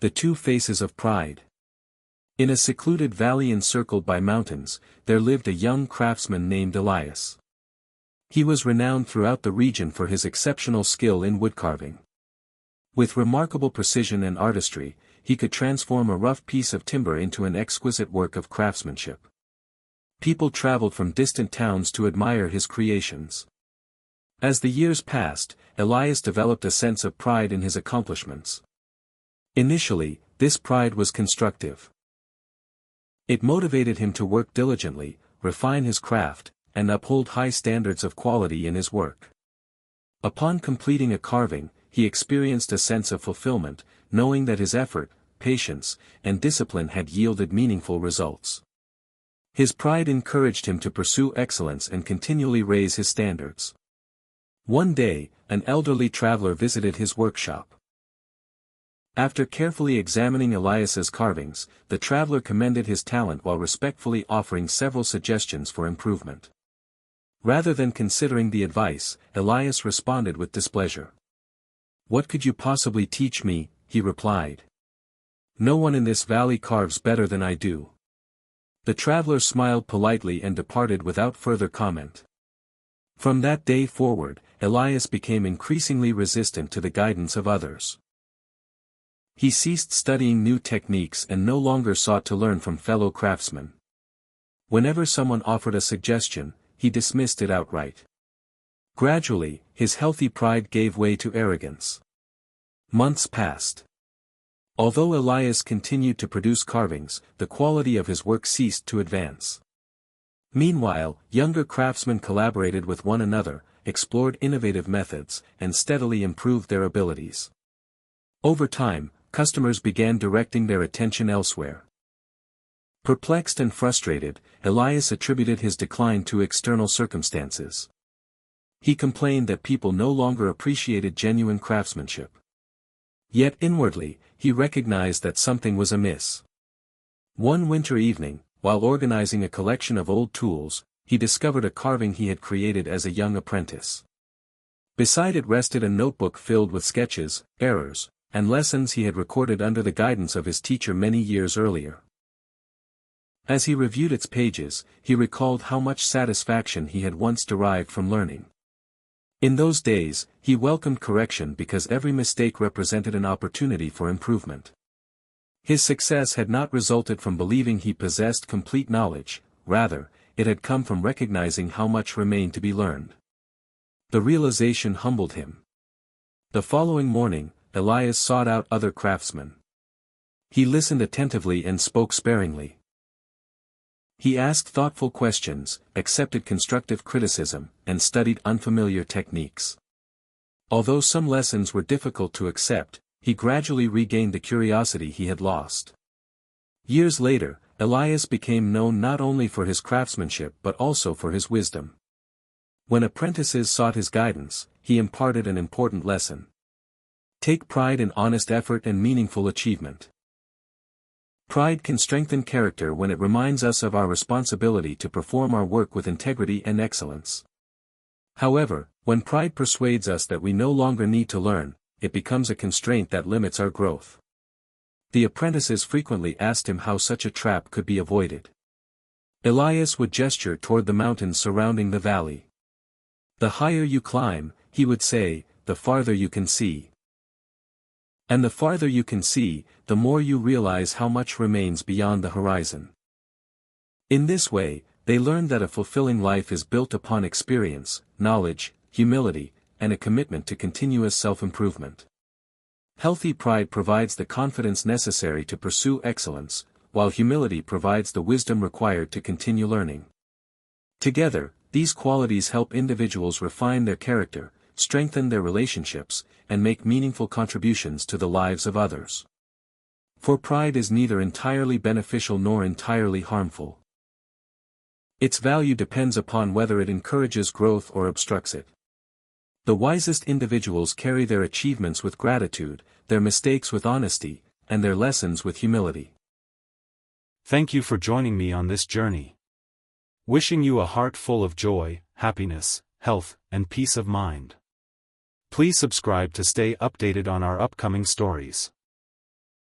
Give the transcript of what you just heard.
The Two Faces of Pride. In a secluded valley encircled by mountains, there lived a young craftsman named Elias. He was renowned throughout the region for his exceptional skill in woodcarving. With remarkable precision and artistry, he could transform a rough piece of timber into an exquisite work of craftsmanship. People traveled from distant towns to admire his creations. As the years passed, Elias developed a sense of pride in his accomplishments. Initially, this pride was constructive. It motivated him to work diligently, refine his craft, and uphold high standards of quality in his work. Upon completing a carving, he experienced a sense of fulfillment, knowing that his effort, patience, and discipline had yielded meaningful results. His pride encouraged him to pursue excellence and continually raise his standards. One day, an elderly traveler visited his workshop. After carefully examining Elias's carvings, the traveler commended his talent while respectfully offering several suggestions for improvement. Rather than considering the advice, Elias responded with displeasure. "What could you possibly teach me?" he replied. "No one in this valley carves better than I do." The traveler smiled politely and departed without further comment. From that day forward, Elias became increasingly resistant to the guidance of others. He ceased studying new techniques and no longer sought to learn from fellow craftsmen. Whenever someone offered a suggestion, he dismissed it outright. Gradually, his healthy pride gave way to arrogance. Months passed. Although Elias continued to produce carvings, the quality of his work ceased to advance. Meanwhile, younger craftsmen collaborated with one another, explored innovative methods, and steadily improved their abilities. Over time, customers began directing their attention elsewhere. Perplexed and frustrated, Elias attributed his decline to external circumstances. He complained that people no longer appreciated genuine craftsmanship. Yet inwardly, he recognized that something was amiss. One winter evening, while organizing a collection of old tools, he discovered a carving he had created as a young apprentice. Beside it rested a notebook filled with sketches, errors, and lessons he had recorded under the guidance of his teacher many years earlier. As he reviewed its pages, he recalled how much satisfaction he had once derived from learning. In those days, he welcomed correction because every mistake represented an opportunity for improvement. His success had not resulted from believing he possessed complete knowledge, rather, it had come from recognizing how much remained to be learned. The realization humbled him. The following morning, Elias sought out other craftsmen. He listened attentively and spoke sparingly. He asked thoughtful questions, accepted constructive criticism, and studied unfamiliar techniques. Although some lessons were difficult to accept, he gradually regained the curiosity he had lost. Years later, Elias became known not only for his craftsmanship but also for his wisdom. When apprentices sought his guidance, he imparted an important lesson. Take pride in honest effort and meaningful achievement. Pride can strengthen character when it reminds us of our responsibility to perform our work with integrity and excellence. However, when pride persuades us that we no longer need to learn, it becomes a constraint that limits our growth. The apprentices frequently asked him how such a trap could be avoided. Elias would gesture toward the mountains surrounding the valley. "The higher you climb," he would say, "the farther you can see. And the farther you can see, the more you realize how much remains beyond the horizon." In this way, they learned that a fulfilling life is built upon experience, knowledge, humility, and a commitment to continuous self-improvement. Healthy pride provides the confidence necessary to pursue excellence, while humility provides the wisdom required to continue learning. Together, these qualities help individuals refine their character, strengthen their relationships, and make meaningful contributions to the lives of others. For pride is neither entirely beneficial nor entirely harmful. Its value depends upon whether it encourages growth or obstructs it. The wisest individuals carry their achievements with gratitude, their mistakes with honesty, and their lessons with humility. Thank you for joining me on this journey. Wishing you a heart full of joy, happiness, health, and peace of mind. Please subscribe to stay updated on our upcoming stories.